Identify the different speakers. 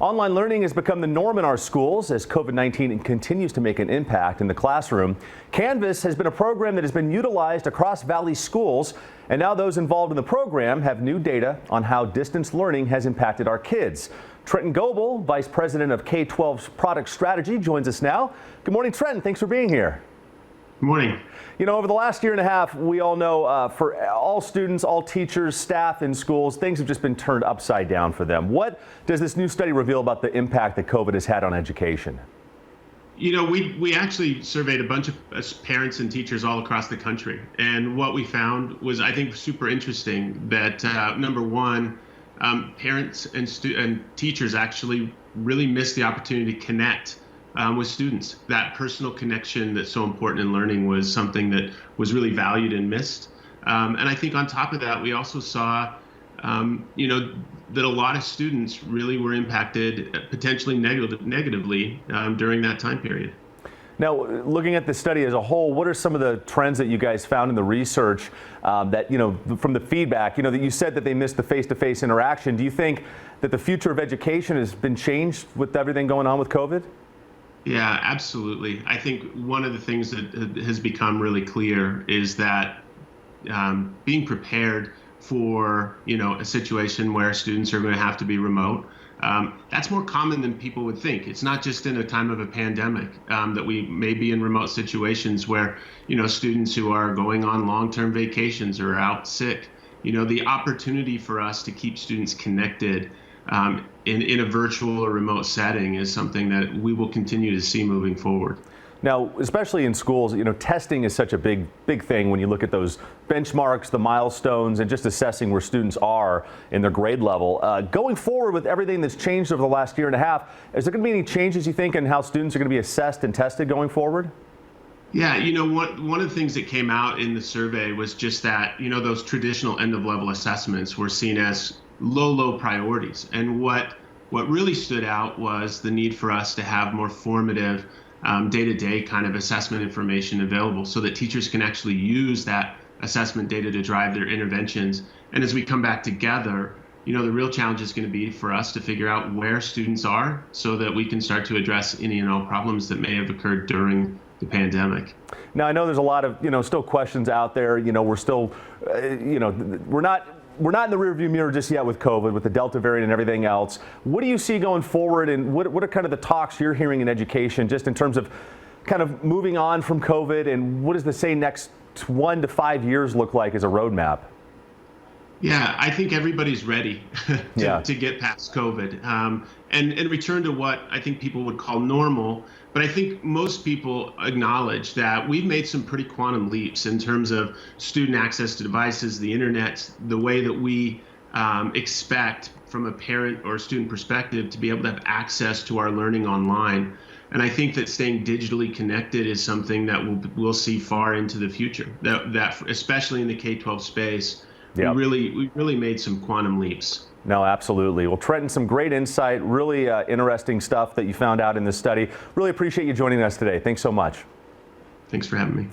Speaker 1: Online learning has become the norm in our schools as COVID-19 continues to make an impact in the classroom. Canvas has been a program that has been utilized across Valley schools, and now those involved in the program have new data on how distance learning has impacted our kids. Trenton Goebel, Vice President of K-12's Product Strategy, joins us now. Good morning, Trenton. Thanks for being here.
Speaker 2: Good morning.
Speaker 1: You know, over the last year and a half, we all know for all students, all teachers, staff in schools, things have just been turned upside down for them. What does this new study reveal about the impact that COVID has had on education?
Speaker 2: You know, we actually surveyed a bunch of parents and teachers all across the country. And what we found was, I think, super interesting that, number one, parents and teachers actually really missed the opportunity to connect with students. That personal connection that's so important in learning was something that was really valued and missed. And I think on top of that, we also saw, that a lot of students really were impacted potentially negatively during that time period.
Speaker 1: Now, looking at the study as a whole, what are some of the trends that you guys found in the research that, from the feedback, that you said that they missed the face-to-face interaction? Do you think that the future of education has been changed with everything going on with COVID?
Speaker 2: Yeah, absolutely. I think one of the things that has become really clear is that being prepared for, a situation where students are going to have to be remote, that's more common than people would think. It's not just in a time of a pandemic that we may be in remote situations where, students who are going on long-term vacations or out sick, the opportunity for us to keep students connected in a virtual or remote setting is something that we will continue to see moving forward.
Speaker 1: Now, especially in schools, testing is such a big thing when you look at those benchmarks, the milestones, and just assessing where students are in their grade level. Going forward with everything that's changed over the last year and a half, is there going to be any changes, you think, in how students are going to be assessed and tested going forward?
Speaker 2: Yeah, one of the things that came out in the survey was just that, those traditional end-of-level assessments were seen as low priorities. And what really stood out was the need for us to have more formative day-to-day kind of assessment information available so that teachers can actually use that assessment data to drive their interventions. And as we come back together, the real challenge is going to be for us to figure out where students are so that we can start to address any and all problems that may have occurred during the pandemic.
Speaker 1: Now, I know there's a lot of, still questions out there. We're still, we're not in the rearview mirror just yet with COVID, with the Delta variant and everything else. What do you see going forward, and what are kind of the talks you're hearing in education just in terms of kind of moving on from COVID, and what does the, say, next 1 to 5 years look like as a roadmap?
Speaker 2: Yeah, I think everybody's ready to get past COVID and return to what I think people would call normal. But I think most people acknowledge that we've made some pretty quantum leaps in terms of student access to devices, the internet, the way that we expect from a parent or student perspective to be able to have access to our learning online. And I think that staying digitally connected is something that we'll see far into the future, that especially in the K-12 space. Yep. We really made some quantum leaps.
Speaker 1: No, absolutely. Well, Trenton, some great insight, really interesting stuff that you found out in this study. Really appreciate you joining us today. Thanks so much.
Speaker 2: Thanks for having me.